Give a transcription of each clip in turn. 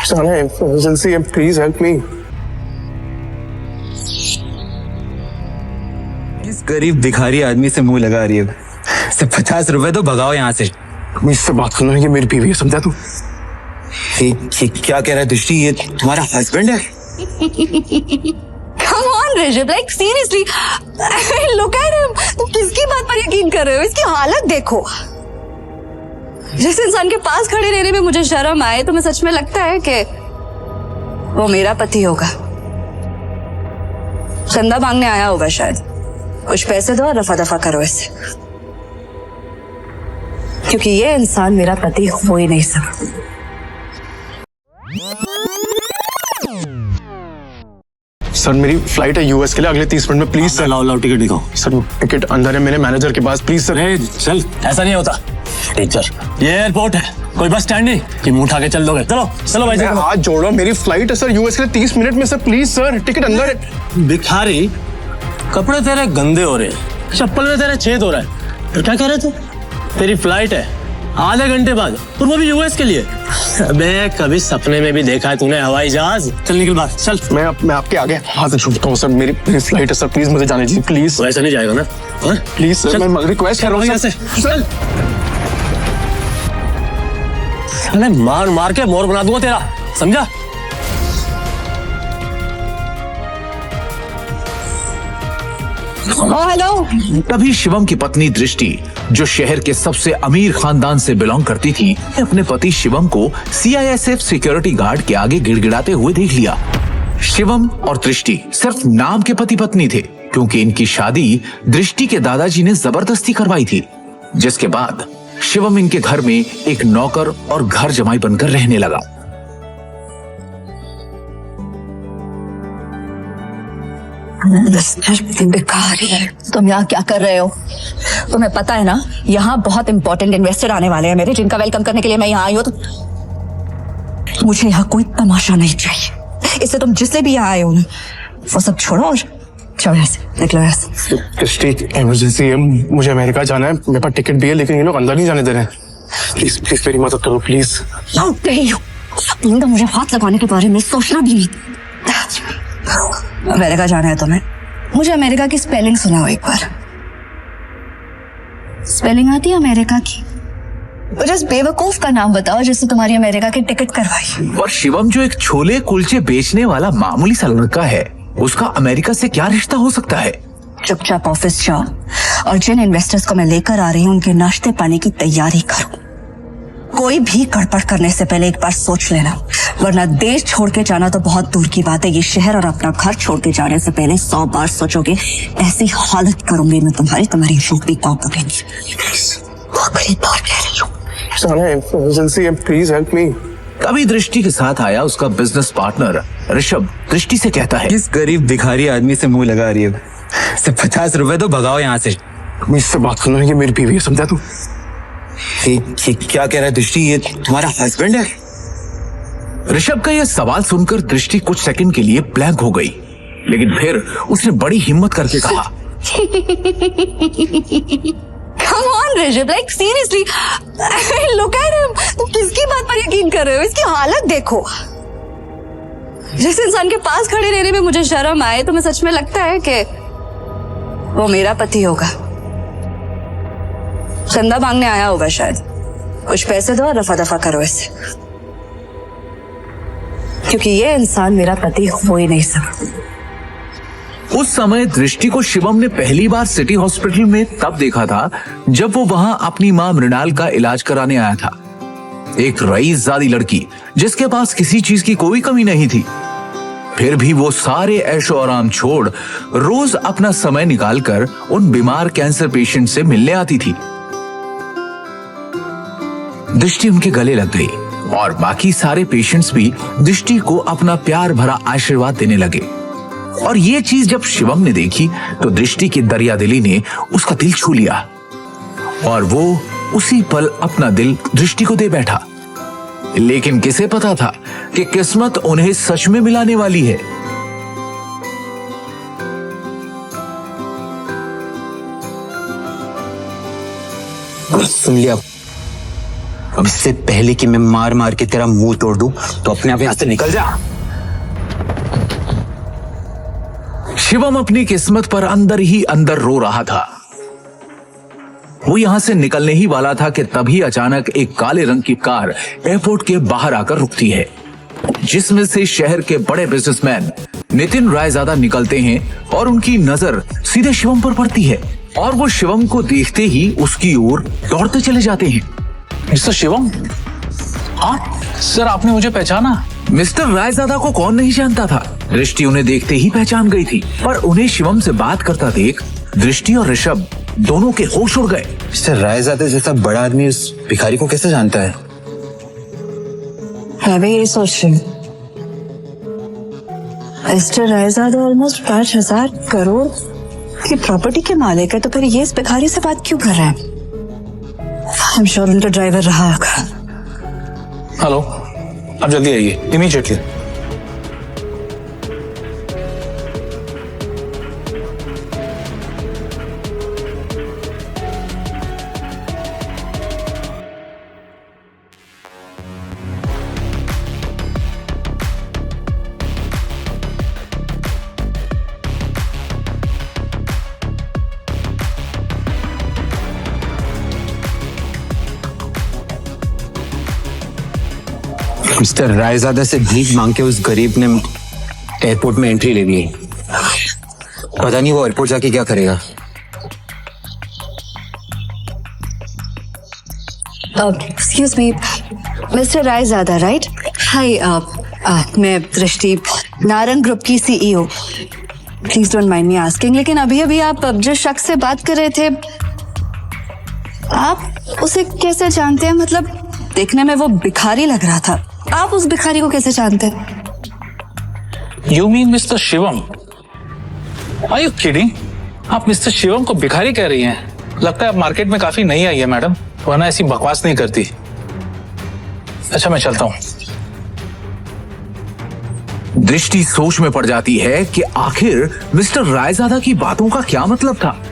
साला इमरजेंसी है, please help me. इस गरीब भिखारी आदमी से मुंह लगा रही है। सिर्फ 50 रुपए तो भगाओ यहाँ से। इससे बात करना है, ये मेरी बीवी है, समझा तू? ये क्या कह रहा है दृष्टि? ये तुम्हारा हस्बैंड है? Come on, Rishabh, like seriously, look at him. तुम किसकी बात पर यकीन कर रहे हो? इसकी हालत देखो। जिस इंसान के पास खड़े रहने में मुझे शर्म आए, तो मैं सच में लगता है कि वो मेरा पति होगा। चंदा मांगने आया होगा शायद। कुछ पैसे दो और रफा दफा करो इससे, क्योंकि ये इंसान मेरा पति हो ही नहीं सकता। सर मेरी फ्लाइट है यूएस के लिए अगले 30 मिनट में, प्लीज सर। लाओ टिकट दिखाओ। सर टिकट अंदर है मेरे मैनेजर के पास, प्लीज सर। चल, ऐसा नहीं होता टीचर, ये एयरपोर्ट है, कोई बस स्टैंड नहीं कि मुंह उठा के चल दोगे। चलो चलो भाई, चलो। हाथ जोड़ो, मेरी फ्लाइट है सर यूएस के लिए 30 मिनट में सर, प्लीज सर। टिकट अंदर है। भिखारी, कपड़े तेरे गंदे हो रहे हैं, चप्पल में तेरे छेद हो रहा है, तो क्या कह रहे थे? तेरी फ्लाइट है आधे घंटे बाद, और वो भी यूएस के लिए। अबे कभी सपने में भी देखा है तूने हवाई जहाज? चल निकल बाहर, चल। मैं आपके आगे हाथ छूटता हूँ सर, मेरी फ्लाइट है सर, प्लीज मुझे जाने दीजिए, प्लीज। वैसा नहीं जाएगा ना? प्लीज सर, मैं रिक्वेस्ट कर रहा हूँ सर। चल, अरे मार मार के मोर बना दूंगा तेरा, समझा? हेलो। तभी शिवम की पत्नी दृष्टि, जो शहर के सबसे अमीर खानदान से बिलोंग करती थी, अपने पति शिवम को सीआईएसएफ सिक्योरिटी गार्ड के आगे गिड़गिड़ाते हुए देख लिया। शिवम और दृष्टि सिर्फ नाम के पति पत्नी थे, क्योंकि इनकी शादी दृष्टि के दादाजी ने जबरदस्ती करवाई थी, जिसके बाद शिवम इनके घर में एक नौकर और घर जमाई बनकर रहने लगा। भिखारी, तुम यहाँ क्या कर रहे हो? तुम्हें पता है ना, यहाँ बहुत इंपॉर्टेंट इन्वेस्टर आने वाले हैं मेरे, जिनका वेलकम करने के लिए मैं यहाँ आई हूँ। तो मुझे यहाँ कोई तमाशा नहीं चाहिए। इससे तुम जिससे भी यहाँ आए हो ना, वो सब छोड़ो और चलो यहाँ से, निकलो यहाँ से। दृष्टि, इमरजेंसी है, मुझे अमेरिका जाना है, मेरे पास टिकट भी है, लेकिन ये लोग अंदर नहीं जाने दे रहे हैं। प्लीज प्लीज मेरी मदद करो, प्लीज। तो मुझे हाथ लगाने के बारे में सोचना भी नहीं। अमेरिका जाना है तुम्हें? मुझे अमेरिका की स्पेलिंग सुनाओ एक बार। स्पेलिंग आती है अमेरिका की? जिस बेवकूफ का नाम बताओ जिससे तुम्हारी अमेरिका की टिकट करवाई। और शिवम जो एक छोले कुलचे बेचने वाला मामूली सा लड़का है, उसका अमेरिका से क्या रिश्ता हो सकता है? चुपचाप ऑफिस जाओ और जिन इन्वेस्टर्स को मैं लेकर आ रही हूँ उनके नाश्ते पानी की तैयारी करो। कोई भी गड़बड़ करने से पहले एक बार सोच लेना, वरना देश छोड़ के जाना तो बहुत दूर की बात है, ये शहर और अपना घर छोड़ के जाने से पहले 100 बार सोचोगे। ऐसी हालत करूंगी मैं तुम्हारी रूप भी कॉप करेंगी। आखिरी बार कह रही हूँ। साला इमरजेंसी है, प्लीज हेल्प मी। तभी दृष्टि के साथ आया उसका बिजनेस पार्टनर ऋषभ दृष्टि से कहता है, इस गरीब भिखारी आदमी से मुंह लगा रही है। सिर्फ 50 रुपए तो भगाओ यहाँ से। इससे बात करना है, ये मेरी बीवी है, समझा तू? ये क्या कह रहा है दृष्टि? ये तुम्हारा हस्बैंड है? ऋषभ का यह सवाल सुनकर दृष्टि कुछ सेकंड के लिए ब्लैंक हो गई, लेकिन फिर उसने बड़ी हिम्मत करके कहा, Come on, Rishabh, like seriously, look at him. तुम किसकी बात पर यकीन कर रहे हो? इसकी हालत देखो। जिस इंसान के पास खड़े रहने में मुझे शर्म आए, तो मैं सच में लगता है कि वो मेरा पति होगा। चंदा मांगने आया होगा शायद। कुछ पैसे दो और रफा दफा करो इससे, क्योंकि ये इंसान मेरा पति हो ही नहीं सकता। उस समय दृष्टि को शिवम ने पहली बार सिटी हॉस्पिटल में तब देखा था जब वो वहां अपनी मां मृणाल का इलाज कराने आया था। एक रईसजादी लड़की जिसके पास किसी चीज की कोई कमी नहीं थी, फिर भी वो सारे ऐशो आराम छोड़ रोज अपना समय निकालकर उन बीमार कैंसर पेशेंट से मिलने आती थी। दृष्टि उनके गले लग गई और बाकी सारे पेशेंट्स भी दृष्टि को अपना प्यार भरा आशीर्वाद देने लगे। और ये चीज जब शिवम ने देखी तो दृष्टि की दरियादिली ने उसका दिल छू लिया और वो उसी पल अपना दिल दृष्टि को दे बैठा। लेकिन किसे पता था कि किस्मत उन्हें सच में मिलाने वाली है। सुन लिया, अब इससे पहले कि मैं मार मार के तेरा मुंह तोड़ दूं, तो अपने आप यहाँ से निकल जा। शिवम अपनी किस्मत पर अंदर ही अंदर रो रहा था। वो यहां से निकलने ही वाला था कि तभी अचानक एक काले रंग की कार एयरपोर्ट के बाहर आकर रुकती है, जिसमें से शहर के बड़े बिजनेसमैन नितिन रायजादा निकलते हैं और उनकी नजर सीधे शिवम पर पड़ती है और वो शिवम को देखते ही उसकी ओर दौड़ते चले जाते हैं। मिस्टर शिवम, हाँ सर, आपने मुझे पहचाना? मिस्टर रायजादा को कौन नहीं जानता था। दृष्टि उन्हें देखते ही पहचान गई थी, पर उन्हें शिवम से बात करता देख दृष्टि और ऋषभ दोनों के होश उड़ गए। मिस्टर रायजादा जैसा बड़ा आदमी उस भिखारी को कैसे जानता है? मैं भी यही सोच रही हूँ। मिस्टर रायजादा ऑलमोस्ट 5,000 करोड़ की प्रॉपर्टी के मालिक है, तो फिर ये इस भिखारी से बात क्यों कर रहे हैं? आई एम श्योर उनका ड्राइवर रहा होगा। हेलो, आप जल्दी आइए, इमीडिएटली। मिस्टर रायजादा से भीख मांग के उस गरीब ने एयरपोर्ट में एंट्री ले ली। पता नहीं वो एयरपोर्ट जाके क्या करेगा। Excuse me, mister Raizada right? Hi, मैं दृष्टि, नारंग ग्रुप की CEO. Please don't mind me asking, लेकिन अभी अभी आप जिस शख्स से बात कर रहे थे, आप उसे कैसे जानते हैं? मतलब देखने में वो भिखारी लग रहा था, आप उस भिखारी को कैसे जानते हैं? You mean mister Shivam? Are you kidding? आप मिस्टर शिवम को भिखारी कह रही हैं? लगता है आप मार्केट में काफी नई आई है मैडम, वरना ऐसी बकवास नहीं करती। अच्छा, मैं चलता हूँ। दृष्टि सोच में पड़ जाती है कि आखिर मिस्टर रायजादा की बातों का क्या मतलब था।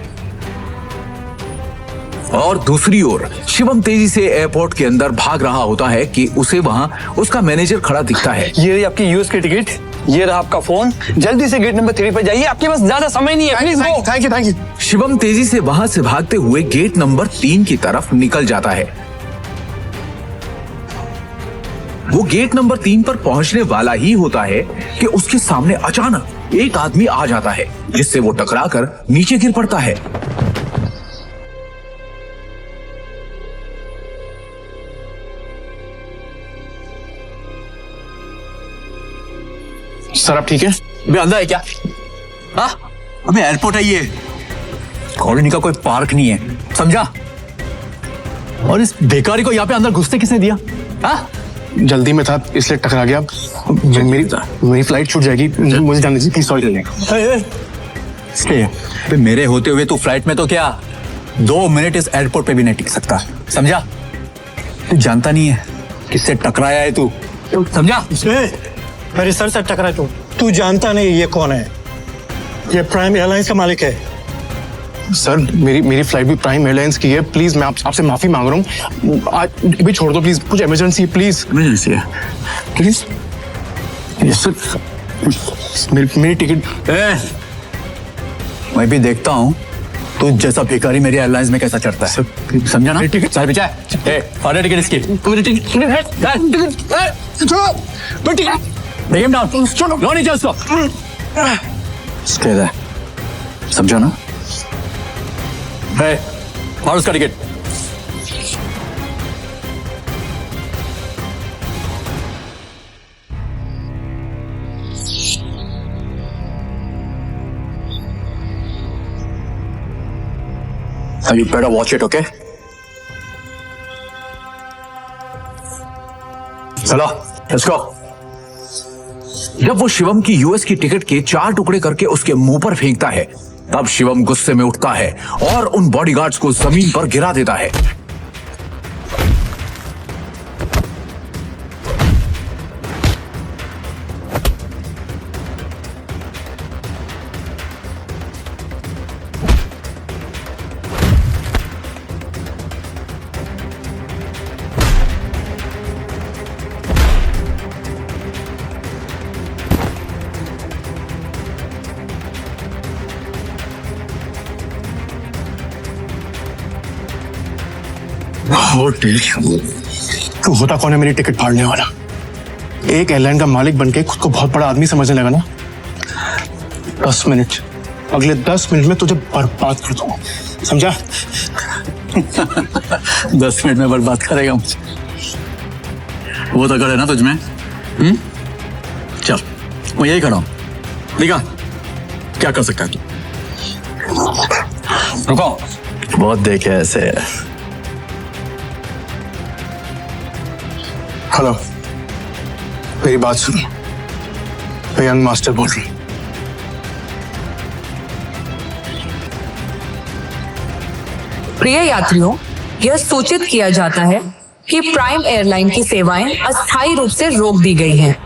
और दूसरी ओर शिवम तेजी से एयरपोर्ट के अंदर भाग रहा होता है कि उसे वहां उसका मैनेजर खड़ा दिखता है। ये रही आपकी यूएस की टिकट, ये रहा आपका फोन, जल्दी से गेट नंबर 3 पर जाइए, आपके पास ज्यादा समय नहीं है, please go. Thank you. Shivam तेजी से वहां से भागते हुए गेट नंबर 3 की तरफ निकल जाता है। वो गेट नंबर 3 पर पहुंचने वाला ही होता है कि उसके सामने अचानक एक आदमी आ जाता है, जिससे वो टकराकर नीचे गिर पड़ता है। सर आप ठीक है? अबे अंदर है क्या? हाँ, अबे एयरपोर्ट है ये, कॉलोनी का कोई पार्क नहीं है, समझा? और इस भिखारी को यहाँ पे अंदर घुसने किसने दिया? हाँ, जल्दी में था इसलिए टकरा गया। मेरी फ्लाइट छूट जाएगी, मुझे जाने दीजिए प्लीज। सॉरी। अबे मेरे होते हुए तू फ्लाइट में तो क्या 2 मिनट इस एयरपोर्ट पे भी नहीं टिक सकता, समझा? तू जानता नहीं है किससे टकराया है तू, समझा? मेरे सर से टकरा तू जानता नहीं ये कौन है? ये प्राइम एयरलाइंस का मालिक है। सर मेरी फ्लाइट भी प्राइम एयरलाइंस की है, प्लीज मैं आपसे माफी मांग रहा हूँ, आज भी छोड़ दो प्लीज, कुछ इमरजेंसी है प्लीज। इमरजेंसी है प्लीज। यस सर, मेरी टिकट। मैं भी देखता हूँ तू जैसा भिखारी मेरी एयरलाइंस में कैसा चढ़ता है, समझा ना? टिकट सारे पीछे है, टिकट इसकी। Take him down. लो नीचे उसको। समझा ना? और उसका ticket. You better watch it, okay? चलो, let's go. जब वो शिवम की यूएस की टिकट के 4 टुकड़े करके उसके मुंह पर फेंकता है, तब शिवम गुस्से में उठता है और उन बॉडीगार्ड्स को जमीन पर गिरा देता है। तू होता कौन है मेरी टिकट फाड़ने वाला? एक एयरलाइन का मालिक बनके खुद को बहुत बड़ा आदमी समझने लगा ना। 10 मिनट, अगले 10 मिनट में तुझे बर्बाद कर दूंगा, समझा? 10 मिनट में बर्बाद करेगा मुझे, वो तो करे ना तुझमें। चल मैं यही खड़ा हूं, दिखा क्या कर सकता है तू। रुको, बहुत देखे ऐसे। हेलो, मेरी बात सुनो, मैं यंग मास्टर बोल रही हूँ। प्रिय यात्रियों, यह सूचित किया जाता है कि प्राइम एयरलाइन की सेवाएं अस्थायी रूप से रोक दी गई हैं।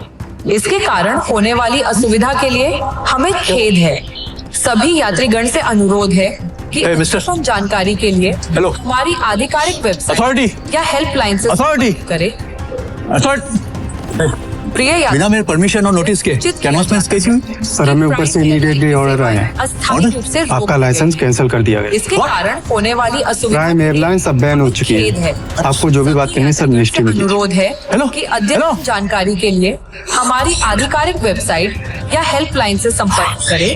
इसके कारण होने वाली असुविधा के लिए हमें खेद है। सभी यात्रीगण से अनुरोध है कि Hey, mister. अद्यतन जानकारी के लिए Hello. हमारी आधिकारिक वेबसाइट Authority. या हेल्पलाइन से Authority. संपर्क करें। प्रिय बिना यात्री, मेरे परमिशन और नोटिस के अनाउंसमेंट कैसी हुई? सर, हमें ऊपर से इमीडिएटली ऑर्डर आए हैं। अस्थायी रूप से रोक आपका दी लाइसेंस गई। कैंसिल कर दिया गया। इसके कारण होने वाली असुविधा प्राइम एयरलाइंस अब बैन हो चुकी खेद है। है। आपको जो भी बात करनी है सब निश्चित में कीजिए। अनुरोध है हेलो, कि अद्यतन हेलो। जानकारी के लिए हमारी आधिकारिक वेबसाइट या हेल्पलाइन से संपर्क करें।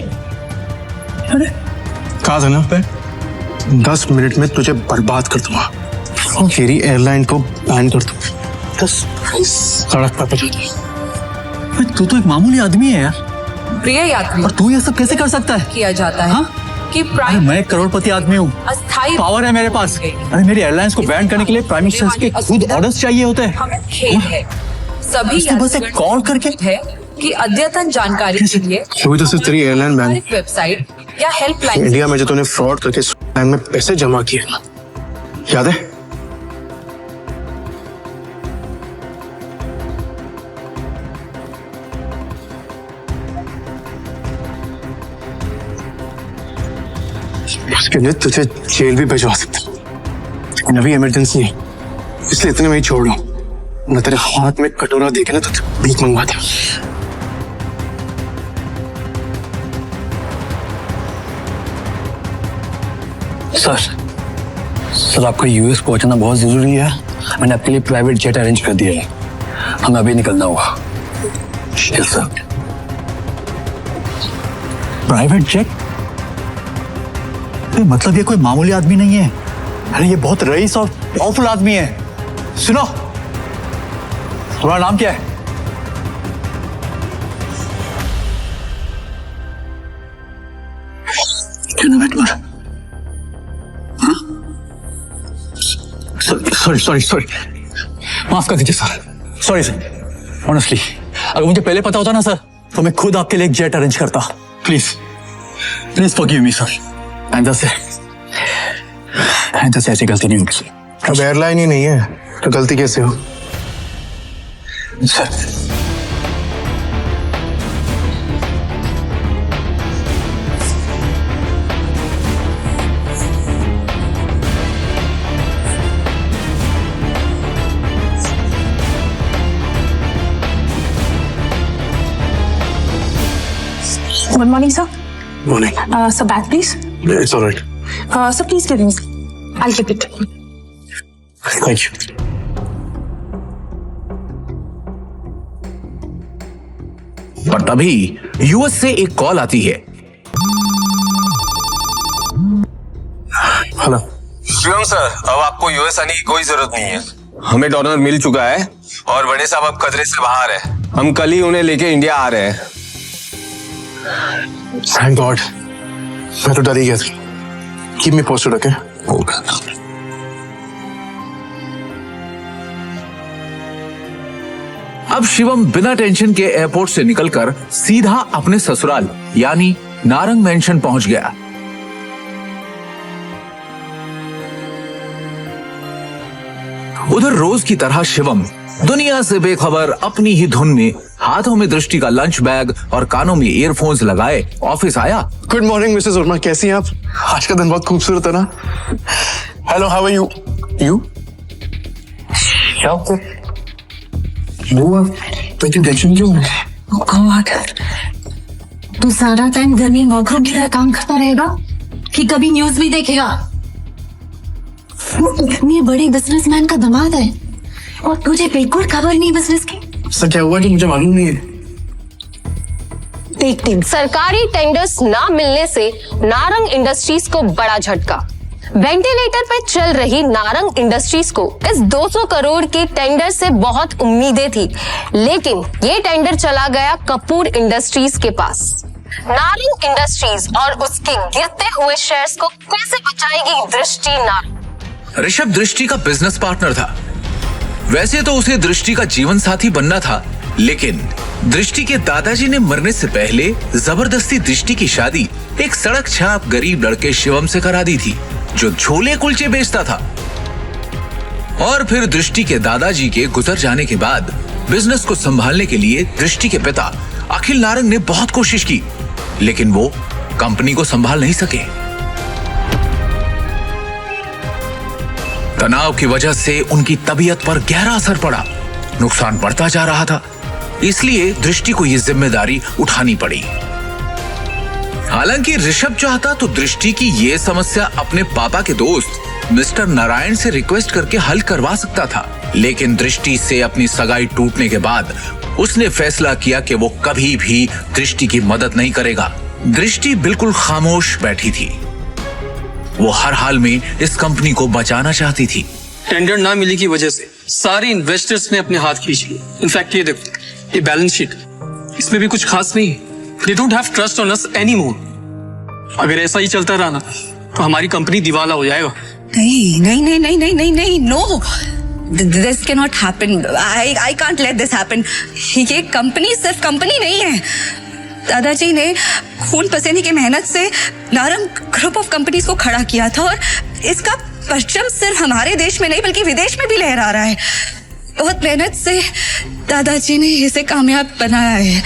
कहा था ना, 10 मिनट में तुझे बर्बाद कर दूंगा। मेरी एयरलाइन को बैन कर दूंगा। सड़क पर पहुंचा दे। तू तो एक मामूली आदमी है यार, प्रिय यात्री, और तू ये सब कैसे कर सकता है? किया जाता है हाँ? कि अरे प्राइम मैं एक करोड़पति आदमी हूँ, अस्थायी पावर है मेरे पास। अरे मेरी एयरलाइंस को बैन करने के लिए प्राइम मिनिस्टर के खुद ऑर्डर्स चाहिए होते हैं। हमें खेद है। सभी उसके बस एक यात्रीगण कॉल करके है कि अद्यतन जानकारी के लिए अभी तो सिर्फ तेरी एयरलाइन बैन। आधिकारिक वेबसाइट या हेल्पलाइन इंडिया में जो तूने फ्रॉड करके इस एयरलाइन में पैसे जमा किए ना, याद है? उसके लिए तुझे जेल भी भिजवा सकता हूं। लेकिन अभी इमरजेंसी है, इसलिए इतने में ही छोड़ रहा हूं। न तेरे हाथ में कटोरा देखे ना तो भीख मंगवा दे। सर आपका यूएस पहुंचना बहुत जरूरी है। मैंने आपके लिए प्राइवेट जेट अरेंज कर दिया है, हमें अभी निकलना होगा। Yes sir. Private jet? मतलब ये कोई मामूली आदमी नहीं है, अरे ये बहुत रईस और पावरफुल आदमी है। सुनो, तुम्हारा नाम क्या है? सॉरी माफ कर दीजिए सर, सॉरी सर। ऑनेस्टली अगर मुझे पहले पता होता ना सर, तो मैं खुद आपके लिए एक जेट अरेंज करता। Please forgive me sir. आइंदा से ऐसी गलती नहीं होगी सर। अब एयरलाइन ही नहीं है तो गलती कैसे हो? Sir Good morning, sir. Morning. Sir, bag, please. It's all right. Sir, please give me. I'll get it. Thank you. पर तभी यूएस से एक कॉल आती है। हेलो शिवम सर, अब आपको यूएस आने की कोई जरूरत नहीं है। हमें डोनर मिल चुका है और बड़े साहब अब खतरे से बाहर है। हम कल ही उन्हें लेके इंडिया आ रहे हैं। थैंक गॉड, मैं तो डर ही गया था। Keep me posted, okay? अब शिवम बिना टेंशन के एयरपोर्ट से निकलकर सीधा अपने ससुराल यानी नारंग मेंशन पहुंच गया। उधर रोज की तरह शिवम दुनिया से बेखबर अपनी ही धुन में हाथों में दृष्टि का लंच बैग और कानों में ईयरफोन्स लगाए ऑफिस आया। गुड मॉर्निंग मिसेस वर्मा, कैसी हैं आप? आज का दिन बहुत खूबसूरत है ना? Hello, how are you? You तो टेंशन क्यों है? God. तू सारा टाइम घर में वर्क फ्रॉम का काम करता रहेगा कि कभी न्यूज भी देखेगा? इतने बड़े बिजनेसमैन का दामाद है और तुझे बिल्कुल खबर नहीं बिजनेस की। सर क्या हुआ कि मुझे मालूम नहीं है। देख टीम, सरकारी टेंडर्स ना मिलने से नारंग इंडस्ट्रीज को बड़ा झटका। वेंटिलेटर पे चल रही नारंग इंडस्ट्रीज को इस 200 करोड़ के टेंडर से बहुत उम्मीदें थी, लेकिन ये टेंडर चला गया कपूर इंडस्ट्रीज के पास। नारंग इंडस्ट्रीज और उसके गिरते हुए शेयर्स को कैसे बचाएगी दृष्टि नारंग? ऋषभ दृष्टि का बिजनेस पार्टनर था। वैसे तो उसे दृष्टि का जीवन साथी बनना था, लेकिन दृष्टि के दादाजी ने मरने से पहले जबरदस्ती दृष्टि की शादी एक सड़क छाप गरीब लड़के शिवम से करा दी थी, जो छोले कुलचे बेचता था। और फिर दृष्टि के दादाजी के गुजर जाने के बाद बिजनेस को संभालने के लिए दृष्टि के पिता अखिल नारंग ने बहुत कोशिश की, लेकिन वो कंपनी को संभाल नहीं सके। तनाव की वजह से उनकी तबीयत पर गहरा असर पड़ा, नुकसान बढ़ता जा रहा था, इसलिए दृष्टि को यह जिम्मेदारी उठानी पड़ी। हालांकि ऋषभ चाहता तो दृष्टि की ये समस्या अपने पापा के दोस्त मिस्टर नारायण से रिक्वेस्ट करके हल करवा सकता था, लेकिन दृष्टि से अपनी सगाई टूटने के बाद उसने फैसला किया कि वो कभी भी दृष्टि की मदद नहीं करेगा। दृष्टि बिल्कुल खामोश बैठी थी। वो हर हाल में इस कंपनी को बचाना चाहती थी। टेंडर ना मिलने की वजह से सारे इन्वेस्टर्स ने अपने हाथ खींच लिए। इनफैक्ट ये देखो, ये बैलेंस शीट, इसमें भी कुछ खास नहीं है। They don't have trust on us anymore. अगर ऐसा ही चलता रहा ना तो हमारी कंपनी दिवाला हो जाएगा। नहीं नहीं नहीं नहीं नहीं नहीं नहीं, no, this can not happen. I can't let this happen. ये कंपनी सिर्फ कंपनी नहीं है। दादाजी ने खून पसीने की मेहनत से नारंग ग्रुप ऑफ कंपनीज को खड़ा किया था, और इसका परचम सिर्फ हमारे देश में नहीं बल्कि विदेश में भी लहरा रहा है। बहुत मेहनत से दादाजी ने इसे कामयाब बनाया है।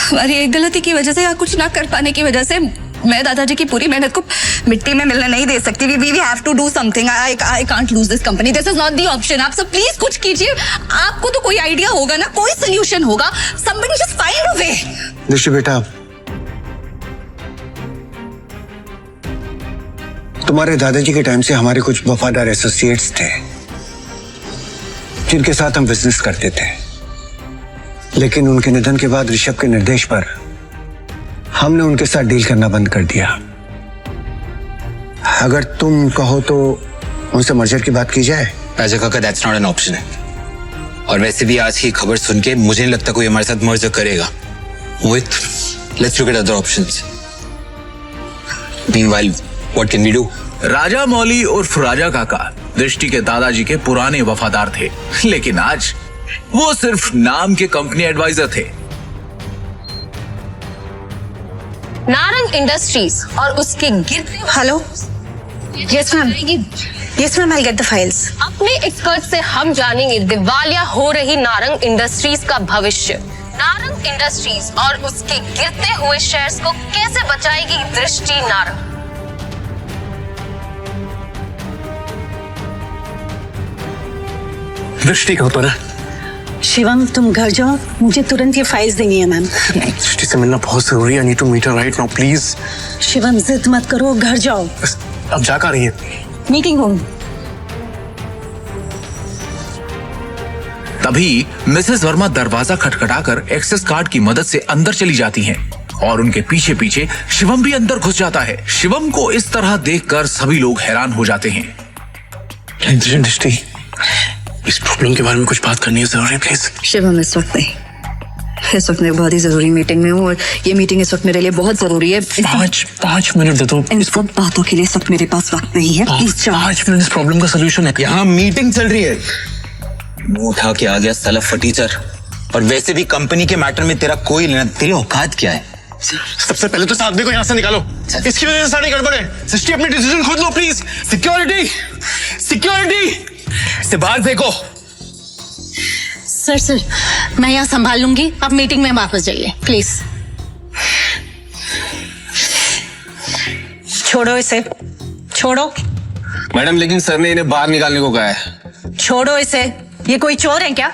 हमारी एक गलती की वजह से या कुछ ना कर पाने की वजह से मैं दादाजी की पूरी मेहनत को मिट्टी में मिलने नहीं दे सकती। We have to do something. I can't lose this company. This is not the option. आप सब प्लीज कुछ कीजिए। आपको तो कोई आइडिया होगा ना, कोई सोल्यूशन होगा। Somebody just find a way. दृष्टि बेटा, तुम्हारे दादाजी के टाइम से हमारे कुछ वफादार एसोसिएट्स थे जिनके साथ हम बिजनेस करते थे, लेकिन उनके निधन के बाद ऋषभ के निर्देश पर हमने उनके साथ डील करना बंद कर दिया। अगर तुम कहो तो उनसे मर्जर की बात की जाए। राजा काका, दैट्स नॉट एन ऑप्शन है। और वैसे भी आज की खबर सुन के मुझे नहीं लगता कोई हमारे साथ मर्जर करेगा। Mohit, let's look at other options. Meanwhile, what can we do? Raja Mouli उर्फ राजा काका दृष्टि के दादाजी के पुराने वफादार थे, लेकिन आज वो सिर्फ नाम के कंपनी एडवाइजर थे। नारंग इंडस्ट्रीज और उसके गिरते। Hello, yes ma'am, yes ma'am, I get the files. अपने एक्सपर्ट से हम जानेंगे दिवालिया हो रही नारंग इंडस्ट्रीज का भविष्य। नारंग इंडस्ट्रीज और उसके गिरते हुए शेयर्स को कैसे बचाएगी दृष्टि नारंग? दृष्टि कहाँ पर है? शिवम तुम घर जाओ, मुझे तुरंत ये फाइल्स देनी है मैम। दृष्टि से मिलना बहुत जरूरी है। I need to meet her right now, please. Shivam जिद मत करो, घर जाओ। अब जा कर रही है? Meeting room. तभी मिसेस वर्मा दरवाजा खटखटाकर एक्सेस कार्ड की मदद से अंदर चली जाती हैं और उनके पीछे पीछे शिवम भी अंदर घुस जाता है। शिवम को इस तरह देखकर सभी लोग हैरान हो जाते हैं। दृष्टि, इस प्रॉब्लम के बारे में कुछ बात करनी है जरूरी, प्लीज। शिवम, इस वक्त नहीं, इस वक्त मैं बहुत ही जरूरी मीटिंग में हूँ और ये मीटिंग इस वक्त मेरे लिए बहुत जरूरी है। 5 मिनट दे दो। इन सब बातों के लिए इस वक्त मेरे पास वक्त नहीं है। प्लीज जाओ। 5 मिनट इस प्रॉब्लम का सोल्यूशन है। यहाँ मीटिंग चल रही है। मुंह उठा के आ गया साला फटीचर। और वैसे भी कंपनी के मैटर में तेरा कोई लेना, तेरी औकात क्या है? सबसे पहले तो साधवी को यहाँ से निकालो। इसकी वजह से सारी गड़बड़ है। सृष्टि, अपनी डिसीजन खुद लो प्लीज। सिक्योरिटी, सिक्योरिटी, इसे बाहर फेंको। सर, मैं यहाँ संभाल लूंगी, आप मीटिंग में वापस जाइए प्लीज। छोड़ो इसे, छोड़ो। मैडम, लेकिन सर ने इन्हें बाहर निकालने को कहा है। छोड़ो इसे, ये कोई चोर है क्या?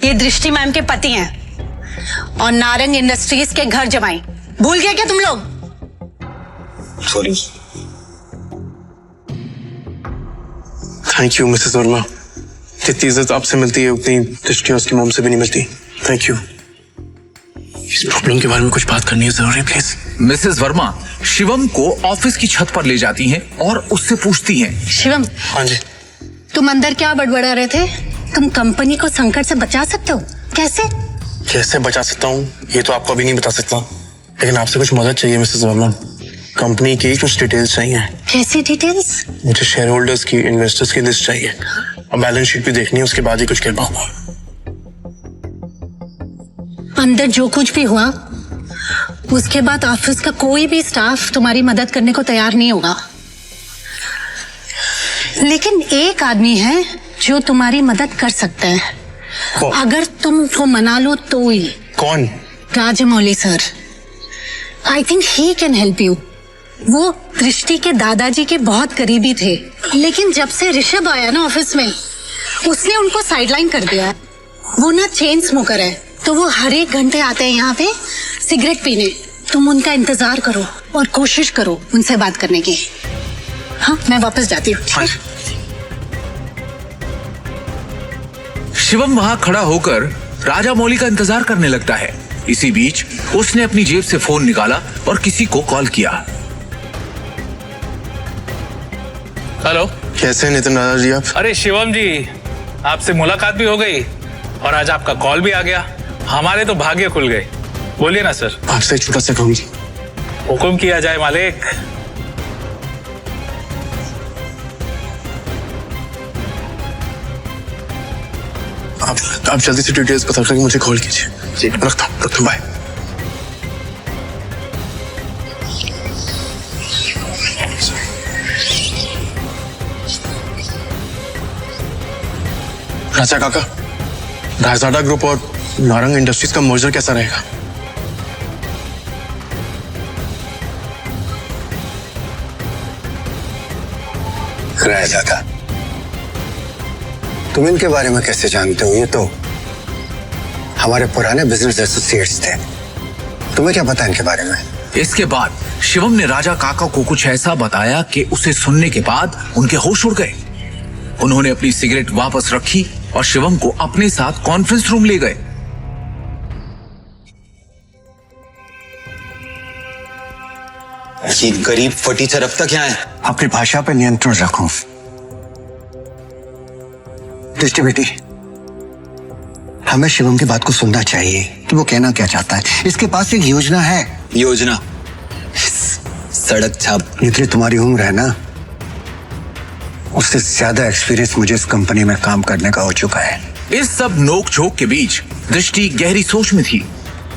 ये दृष्टि मैम के पति हैं और नारंग इंडस्ट्रीज के घर जमाई। भूल गए क्या तुम लोग? Sorry. Thank you Mrs Verma. जितनी इज्जत आपसे मिलती है उतनी दृष्टि उसकी मोम से भी नहीं मिलती। Thank you. इस प्रॉब्लम के बारे में कुछ बात करनी है जरूरी, प्लीज। मिसेस वर्मा शिवम को ऑफिस की छत पर ले जाती हैं और उससे पूछती हैं। शिवम, हाँ जी। तुम अंदर क्या बड़बड़ा रहे थे? तुम कंपनी को संकट से बचा सकते हो? कैसे? कैसे बचा सकता हूँ ये तो आपको अभी नहीं बता सकता, लेकिन आपसे कुछ मदद चाहिए मिसेस वर्मा। कंपनी की कुछ डिटेल्स चाहिए। कैसी डिटेल्स? मुझे शेयर होल्डर्स की, इन्वेस्टर्स की लिस्ट चाहिए और बैलेंस शीट भी देखनी है, उसके बाद ही कुछ कह पाऊंगा। अंदर जो कुछ भी हुआ उसके बाद ऑफिस का कोई भी स्टाफ तुम्हारी मदद करने को तैयार नहीं होगा, लेकिन एक आदमी है जो तुम्हारी मदद कर सकता है। अगर तुम उसको मना लो तो ही। कौन? Rajamouli sir. I think he can help you. वो दृष्टि के दादाजी के बहुत करीबी थे, लेकिन जब से ऋषभ आया ना ऑफिस में, उसने उनको साइडलाइन कर दिया। वो ना चेन स्मोकर है, तो वो हर एक घंटे आते हैं यहाँ पे सिगरेट पीने। तुम उनका इंतजार करो और कोशिश करो उनसे बात करने की। हाँ, मैं वापस जाती हूँ। शिवम वहां खड़ा होकर राजा मौली का इंतजार करने लगता है। इसी बीच उसने अपनी जेब से फोन निकाला और किसी को कॉल किया। हेलो, कैसे नितिन दादा जी आप? अरे शिवम जी, आपसे मुलाकात भी हो गई और आज आपका कॉल भी आ गया। हमारे तो भाग्य खुल गए। बोलिए ना सर। आपसे एक छोटा सा काम। हुक्म किया जाए मालिक। आप जल्दी से डिटेल्स पता करके मुझे कॉल कीजिए। रखता हूँ, बाय। राजा काका, रायजादा ग्रुप और नारंग इंडस्ट्रीज का मर्जर कैसा रहेगा? रायजादा, तुम इनके बारे में कैसे जानते हो? ये तो हमारे पुराने बिजनेस एसोसिएट्स थे। तुम्हें क्या पता इनके बारे में? इसके बाद शिवम ने राजा काका को कुछ ऐसा बताया कि उसे सुनने के बाद उनके होश उड़ गए। उन्होंने अपनी सिगरेट वापस रखी और शिवम को अपने साथ कॉन्फ्रेंस रूम ले गए। ये गरीब फटीचर अब तक यहाँ है। अपनी भाषा पर नियंत्रण रखो। दृष्टि बेटी, हमें शिवम की बात को सुनना चाहिए कि वो कहना क्या चाहता है। इसके पास एक योजना है। योजना? सड़क छाप। जितनी तुम्हारी उम्र है ना, उससे ज्यादा एक्सपीरियंस मुझे इस कंपनी में काम करने का हो चुका है। इस सब नोक झोंक के बीच दृष्टि गहरी सोच में थी।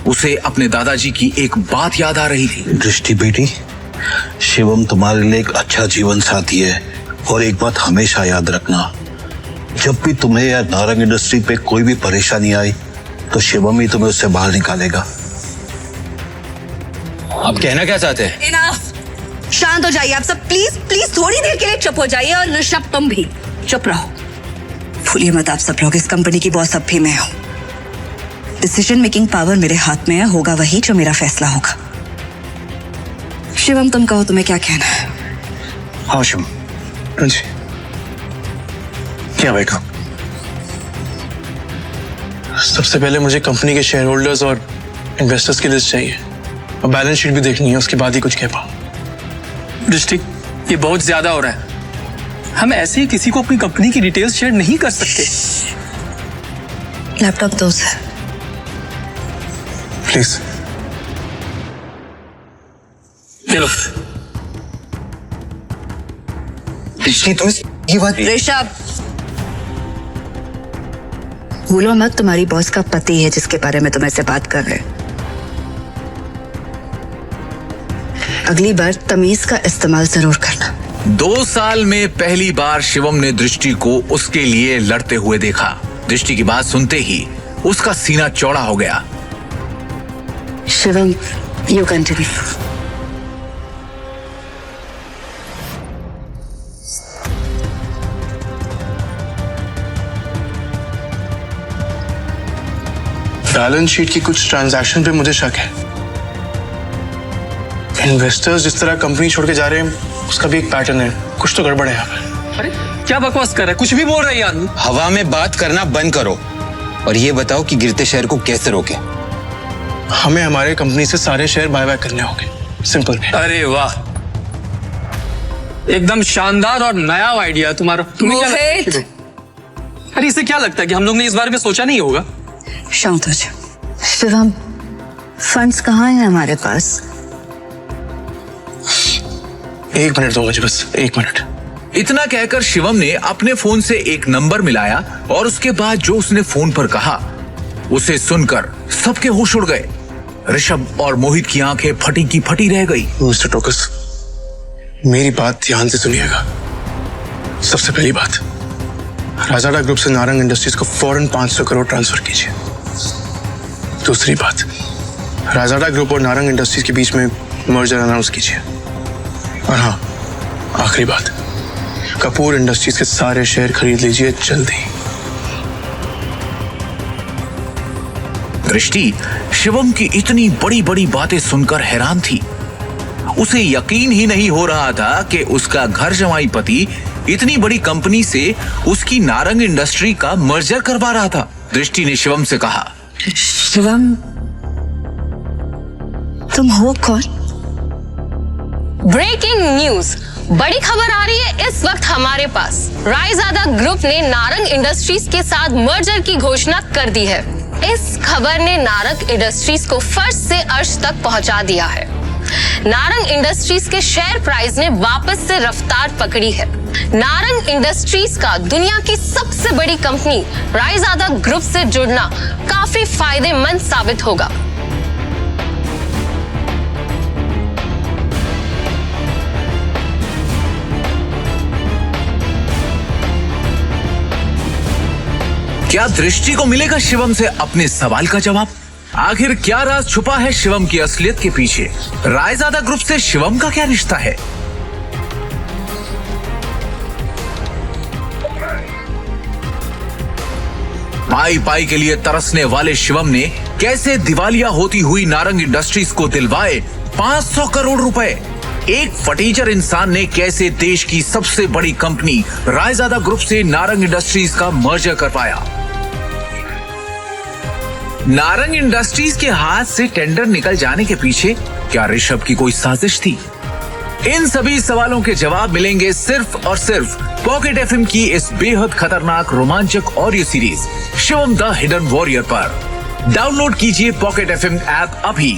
उसे अपने दादाजी की एक बात याद आ रही थी। दृष्टि बेटी, शिवम तुम्हारे लिए एक अच्छा जीवन साथी है और एक बात हमेशा याद रखना, जब भी तुम्हें या नारंग इंडस्ट्री पे कोई भी परेशानी आई तो शिवम ही तुम्हें उससे बाहर निकालेगा। आप कहना क्या चाहते हैं? इनफ। शांत हो जाइए आप सब, प्लीज प्लीज थोड़ी देर के लिए चुप हो जाइए। और ऋषभ, तुम भी चुप रहो। भूलिए मत आप सब लोग, इस कंपनी की बॉस अब भी मैं हूं। डिसीजन मेकिंग पावर मेरे हाथ में है, होगा वही जो मेरा फैसला होगा। शिवम, तुम कहो तुम्हें क्या कहना है? हाँ शिवम। हाँ जी, क्या बैठो। सबसे पहले मुझे कंपनी के शेयर होल्डर्स और इन्वेस्टर्स की लिस्ट चाहिए और बैलेंस शीट भी देखनी है, उसके बाद ही कुछ कह पाऊं। दृष्टि, ये बहुत ज्यादा हो रहा है। हम ऐसे ही किसी को अपनी कंपनी की डिटेल्स शेयर नहीं कर सकते। लैपटॉप दो सर। प्लीज। चलो। दृष्टि, तुम ये बात। ऋषभ, भूलो मत तुम्हारी बॉस का पति है जिसके बारे में तुम ऐसे बात कर रहे हो। अगली बार तमीज का इस्तेमाल जरूर करना। 2 साल में पहली बार शिवम ने दृष्टि को उसके लिए लड़ते हुए देखा। दृष्टि की बात सुनते ही उसका सीना चौड़ा हो गया। Shivam, you continue. Balance sheet की कुछ ट्रांजैक्शन पे मुझे शक है। इन्वेस्टर्स जिस तरह कंपनी छोड़ के जा रहे हैं उसका भी एक पैटर्न है। कुछ तो गड़बड़ है यहाँ पे। अरे क्या बकवास कर रहा है, कुछ भी बोल रहा है ये आदमी। हवा में बात करना बंद करो और ये बताओ कि गिरते शहर को कैसे रोके। हमें हमारे कंपनी से सारे शेयर बाय बाय करने होंगे, सिंपल। अरे वाह, एकदम शानदार और नया आइडिया तुम्हारा। तुम्हें क्या लगता है? अरे इसे क्या लगता है कि हम लोग ने इस बारे में सोचा नहीं होगा? शांत हो जाओ। शिवम, फंड्स कहाँ हैं हमारे पास? 1 मिनट दो मुझे, बस 1 मिनट। इतना कहकर शिवम ने अपने फोन से एक नंबर मिलाया और उसके बाद जो उसने फोन पर कहा उसे सुनकर सबके होश उड़ गए। ऋषभ और मोहित की आंखें फटी की फटी रह गई। मिस्टर टोकस, मेरी बात ध्यान से सुनिएगा। सबसे पहली बात, राजाडा ग्रुप से नारंग इंडस्ट्रीज को फौरन 500 करोड़ ट्रांसफर कीजिए। दूसरी बात, राजाडा ग्रुप और नारंग इंडस्ट्रीज के बीच में मर्जर अनाउंस कीजिए। और हाँ, आखिरी बात, कपूर इंडस्ट्रीज के सारे शेयर खरीद लीजिए जल्दी। दृष्टि शिवम की इतनी बड़ी बड़ी बातें सुनकर हैरान थी। उसे यकीन ही नहीं हो रहा था कि उसका घर जमाई पति इतनी बड़ी कंपनी से उसकी नारंग इंडस्ट्री का मर्जर करवा रहा था। दृष्टि ने शिवम से कहा, शिवम, तुम हो कौन? ब्रेकिंग न्यूज, बड़ी खबर आ रही है इस वक्त हमारे पास। रायजादा ग्रुप ने नारंग इंडस्ट्रीज के साथ मर्जर की घोषणा कर दी है। इस खबर ने नारंग इंडस्ट्रीज को फर्श से अर्श तक पहुंचा दिया है। नारंग इंडस्ट्रीज के शेयर प्राइस ने वापस से रफ्तार पकड़ी है। नारंग इंडस्ट्रीज का दुनिया की सबसे बड़ी कंपनी रायजादा ग्रुप से जुड़ना काफी फायदेमंद साबित होगा। क्या दृष्टि को मिलेगा शिवम से अपने सवाल का जवाब? आखिर क्या राज छुपा है शिवम की असलियत के पीछे? रायजादा ग्रुप से शिवम का क्या रिश्ता है? पाई पाई के लिए तरसने वाले शिवम ने कैसे दिवालिया होती हुई नारंग इंडस्ट्रीज को दिलवाए 500 करोड़ रुपए? एक फटीचर इंसान ने कैसे देश की सबसे बड़ी कंपनी रायजादा ग्रुप से नारंग इंडस्ट्रीज का मर्जर करवाया? नारंग इंडस्ट्रीज के हाथ से टेंडर निकल जाने के पीछे क्या ऋषभ की कोई साजिश थी? इन सभी सवालों के जवाब मिलेंगे सिर्फ और सिर्फ पॉकेट एफएम की इस बेहद खतरनाक रोमांचक audio series Shivam the hidden warrior पर। डाउनलोड कीजिए पॉकेट एफएम ऐप अभी